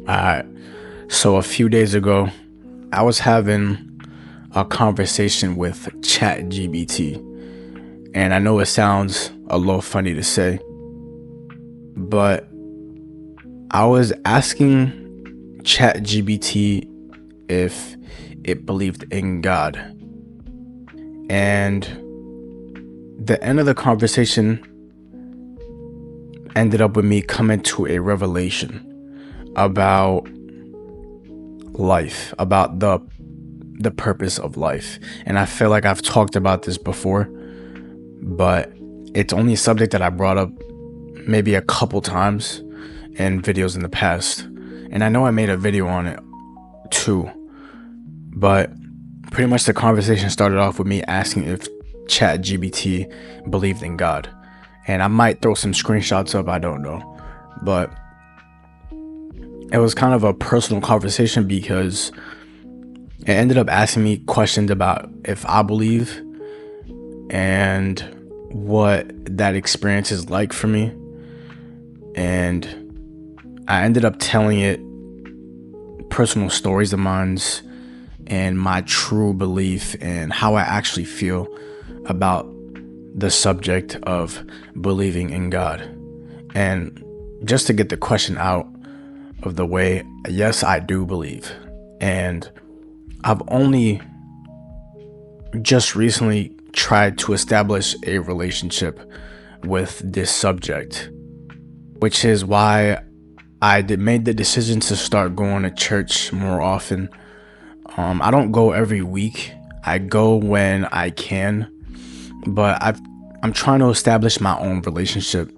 Alright, so a few days ago, I was having a conversation with ChatGPT, and I know it sounds a little funny to say, but I was asking ChatGPT if it believed in God, and the end of the conversation ended up with me coming to a revelation about life, about the purpose of life. And I feel like I've talked about this before, but it's only a subject that I brought up maybe a couple times in videos in the past. And I know I made a video on it too, but pretty much the conversation started off with me asking if ChatGPT believed in God. And I might throw some screenshots up, I don't know. But it was kind of a personal conversation because it ended up asking me questions about if I believe and what that experience is like for me. And I ended up telling it personal stories of mine and my true belief and how I actually feel about the subject of believing in God. And just to get the question out of the way, yes, I do believe. And I've only just recently tried to establish a relationship with this subject, which is why I made the decision to start going to church more often. I don't go every week. I go when I can, but I'm trying to establish my own relationship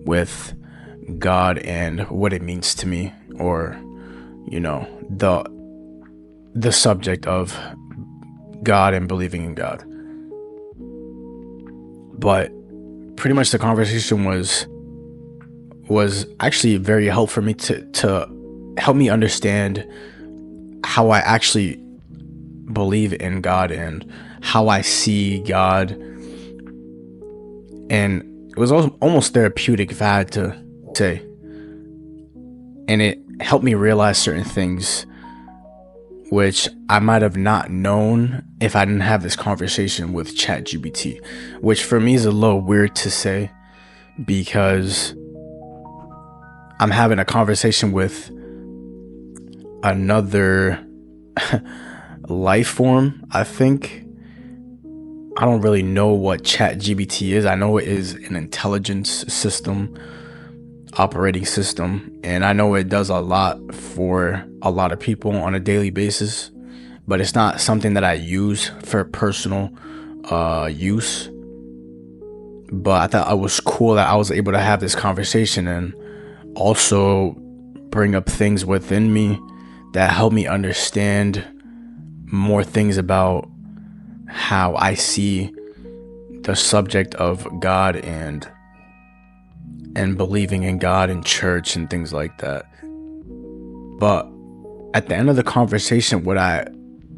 with God and what it means to me, or the subject of God and believing in God. But pretty much the conversation was actually very helpful for me to help me understand how I actually believe in God and how I see God. And it was almost therapeutic, if I had to say. And it helped me realize certain things which I might have not known if I didn't have this conversation with ChatGPT, which for me is a little weird to say because I'm having a conversation with another life form, I think. I don't really know what ChatGPT is. I know it is an intelligence system, operating system, and I know it does a lot for a lot of people on a daily basis, but it's not something that I use for personal use. But I thought it was cool that I was able to have this conversation and also bring up things within me that help me understand more things about how I see the subject of God and believing in God and church and things like that. But at the end of the conversation, what I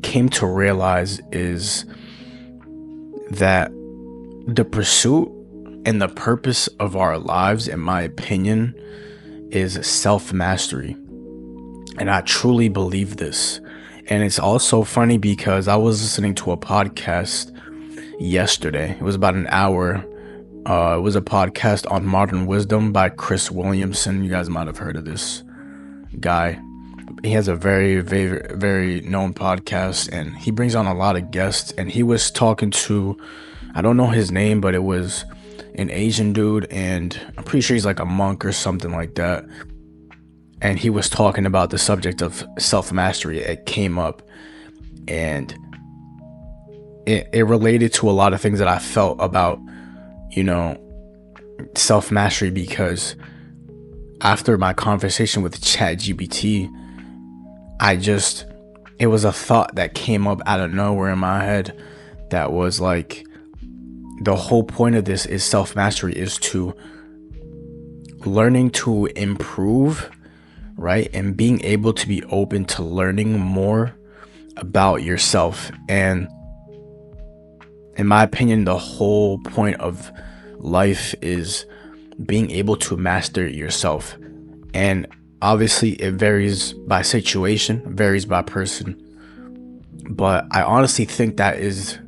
came to realize is that the pursuit and the purpose of our lives, in my opinion, is self-mastery. And I truly believe this. And it's also funny because I was listening to a podcast yesterday. It was about an hour. It was a podcast on modern wisdom by Chris Williamson. You guys might have heard of this guy. He has a very, very, very known podcast, and he brings on a lot of guests. And he was talking to, I don't know his name, but it was an Asian dude, and I'm pretty sure he's like a monk or something like that. And he was talking about the subject of self-mastery. It came up, and it related to a lot of things that I felt about, self-mastery, because after my conversation with ChatGPT, it was a thought that came up out of nowhere in my head that was like, the whole point of this is self-mastery is to learning to improve, right? And being able to be open to learning more about yourself. And in my opinion, the whole point of life is being able to master yourself. And Obviously, it varies by situation, varies by person. But I honestly think that is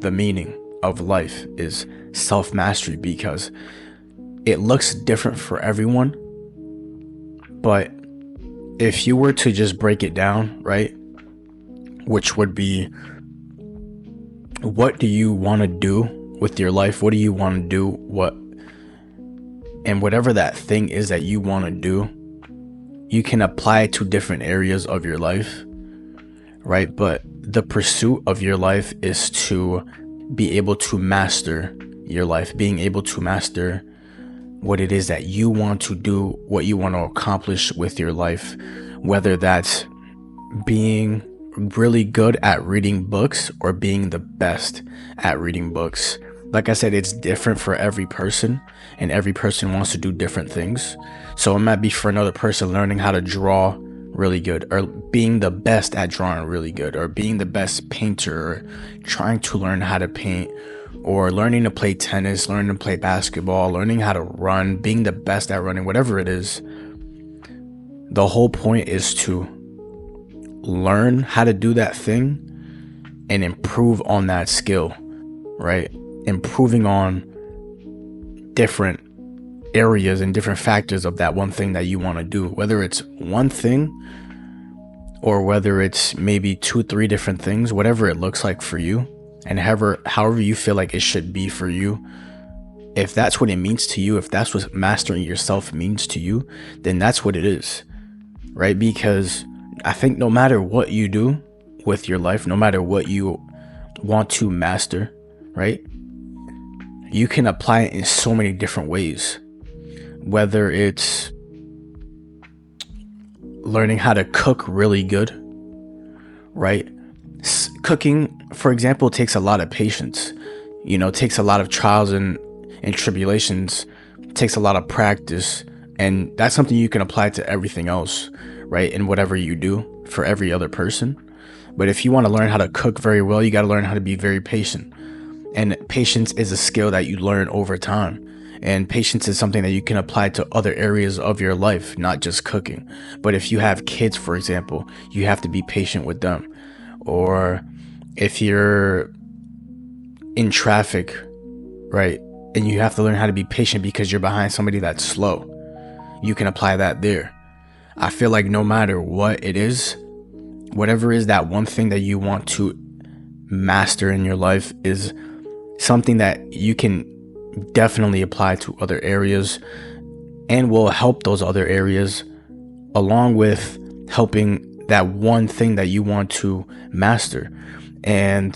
the meaning of life, is self-mastery, because it looks different for everyone. But if you were to just break it down, right, which would be, what do you want to do with your life? What do you want to do? And whatever that thing is that you want to do, you can apply it to different areas of your life, right? But the pursuit of your life is to be able to master your life, being able to master what it is that you want to do, what you want to accomplish with your life, whether that's being really good at reading books or being the best at reading books. Like I said, it's different for every person, and every person wants to do different things. So it might be for another person learning how to draw really good, or being the best at drawing really good, or being the best painter, or trying to learn how to paint, or learning to play tennis, learning to play basketball, learning how to run, being the best at running, whatever it is. The whole point is to learn how to do that thing and improve on that skill, right? Improving on different areas and different factors of that one thing that you want to do, whether it's one thing or whether it's maybe 2-3 different things, whatever it looks like for you, and however you feel like it should be for you. If that's what it means to you, if that's what mastering yourself means to you, then that's what it is, right? Because I think no matter what you do with your life, no matter what you want to master, right, you can apply it in so many different ways. Whether it's learning how to cook really good, right? Cooking, for example, takes a lot of patience. Takes a lot of trials and tribulations, takes a lot of practice, and that's something you can apply to everything else, right? In whatever you do for every other person. But if you want to learn how to cook very well, you got to learn how to be very patient. And patience is a skill that you learn over time. And patience is something that you can apply to other areas of your life, not just cooking. But if you have kids, for example, you have to be patient with them. Or if you're in traffic, right, and you have to learn how to be patient because you're behind somebody that's slow, you can apply that there. I feel like no matter what it is, whatever is that one thing that you want to master in your life is something that you can definitely apply to other areas and will help those other areas, along with helping that one thing that you want to master. And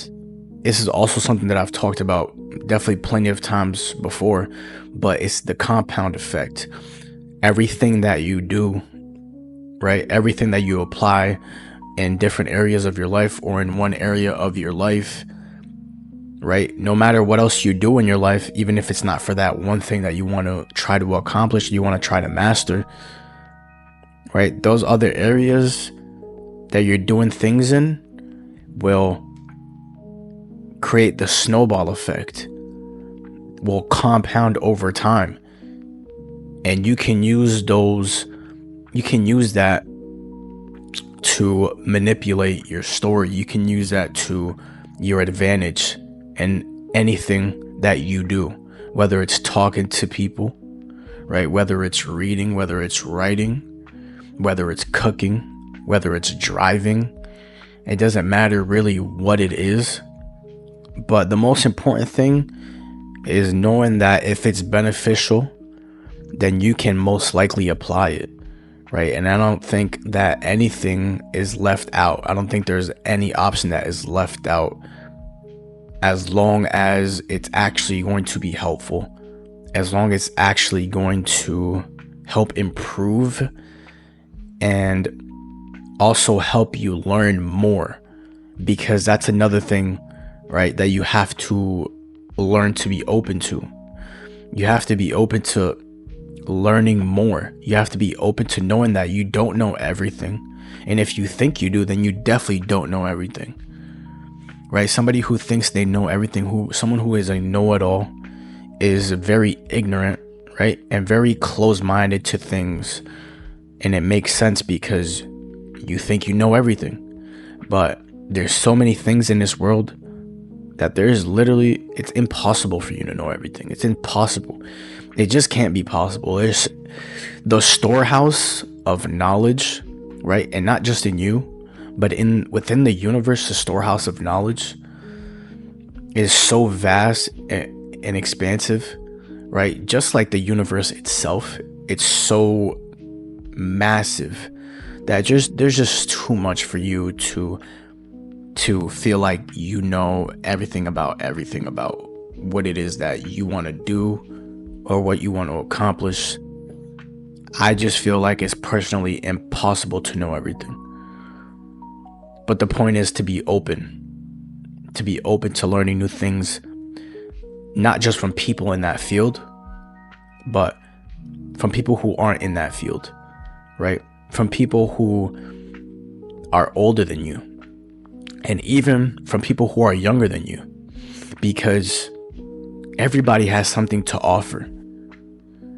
this is also something that I've talked about definitely plenty of times before, but it's the compound effect. Everything that you do, right? Everything that you apply in different areas of your life or in one area of your life, right? No matter what else you do in your life, even if it's not for that one thing that you want to try to accomplish, you want to try to master, right? Those other areas that you're doing things in will create the snowball effect, will compound over time. And you can use that to manipulate your story. You can use that to your advantage in anything that you do, whether it's talking to people, right? Whether it's reading, whether it's writing, whether it's cooking, whether it's driving. It doesn't matter really what it is. But the most important thing is knowing that if it's beneficial, then you can most likely apply it, right? And I don't think that anything is left out. I don't think there's any option that is left out, as long as it's actually going to be helpful, as long as it's actually going to help improve and also help you learn more. Because that's another thing, right, that you have to learn to be open to. You have to be open to learning more. You have to be open to knowing that you don't know everything. And if you think you do, then you definitely don't know everything, right? Somebody who thinks they know everything, someone who is a know-it-all, is very ignorant, right? And very close-minded to things. And it makes sense because you think you know everything. But there's so many things in this world that it's impossible for you to know everything. It's impossible. It just can't be possible. There's the storehouse of knowledge, right? And not just in you, but within the universe, the storehouse of knowledge is so vast and expansive, right? Just like the universe itself, it's so massive that there's just too much for you to feel like you know everything about what it is that you want to do or what you want to accomplish. I just feel like it's personally impossible to know everything. But the point is to be open to learning new things, not just from people in that field, but from people who aren't in that field, right? From people who are older than you, and even from people who are younger than you, because everybody has something to offer,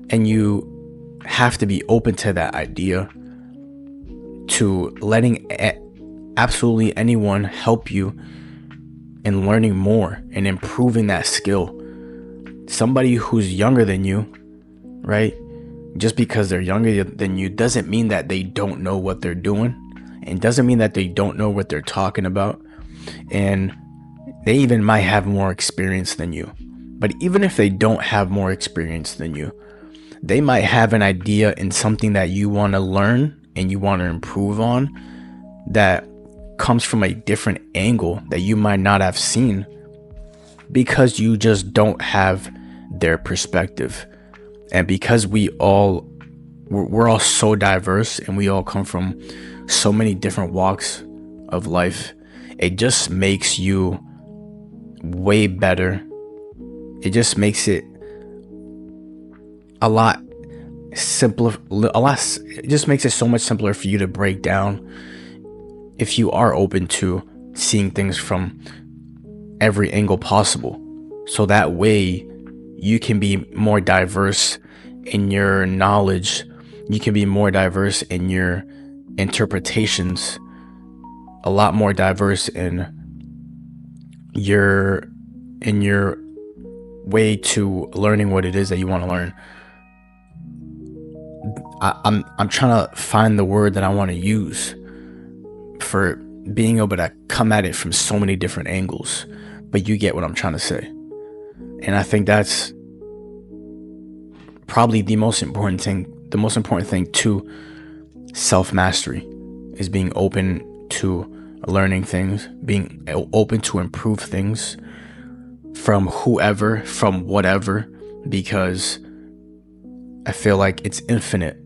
and you have to be open to that idea, to letting absolutely anyone help you in learning more and improving that skill. Somebody who's younger than you, right? Just because they're younger than you doesn't mean that they don't know what they're doing, and doesn't mean that they don't know what they're talking about, and they even might have more experience than you. But even if they don't have more experience than you, they might have an idea in something that you want to learn and you want to improve on, that comes from a different angle that you might not have seen, because you just don't have their perspective. And because we're all so diverse, and we all come from so many different walks of life, it just makes you way better. It just makes it a lot simpler. It just makes it so much simpler for you to break down if you are open to seeing things from every angle possible. So that way you can be more diverse in your knowledge. You can be more diverse in your interpretations, a lot more diverse in your way to learning what it is that you want to learn. I'm trying to find the word that I want to use for being able to come at it from so many different angles, but you get what I'm trying to say. And I think that's probably the most important thing to self-mastery, is being open to learning things, being open to improve things from whoever, from whatever, because I feel like it's infinite,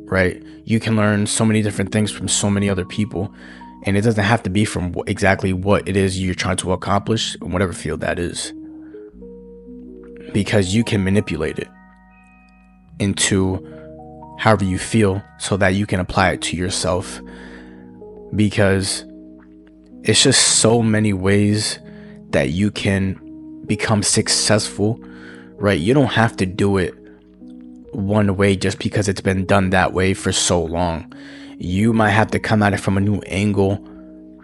right? You can learn so many different things from so many other people, and it doesn't have to be from exactly what it is you're trying to accomplish in whatever field that is, because you can manipulate it into however you feel so that you can apply it to yourself, because it's just so many ways that you can become successful, right? You don't have to do it one way just because it's been done that way for so long. You might have to come at it from a new angle,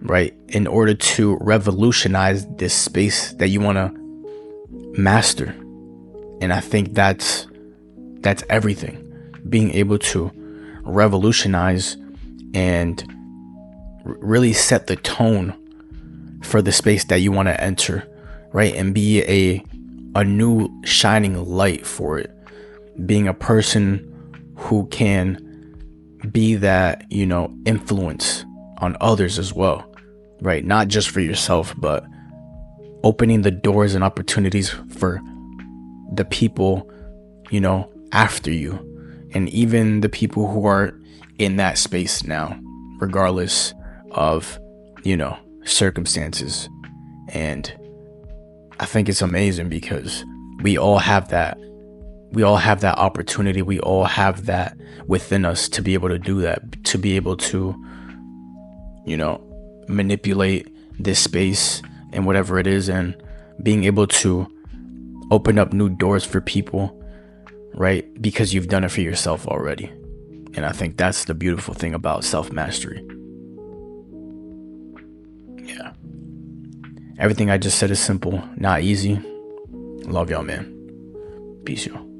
right, in order to revolutionize this space that you want to master. And I think that's everything. Being able to revolutionize and really set the tone for the space that you want to enter, right? And be a new shining light for it. Being a person who can be that, influence on others as well, right? Not just for yourself, but opening the doors and opportunities for the people, after you, and even the people who are in that space now, regardless of, circumstances. And I think it's amazing because we all have that opportunity. We all have that within us to be able to do that, to be able to, manipulate this space and whatever it is, and being able to open up new doors for people, right? Because you've done it for yourself already. And I think that's the beautiful thing about self-mastery. Yeah. Everything I just said is simple, not easy. Love y'all, man. Peace, y'all.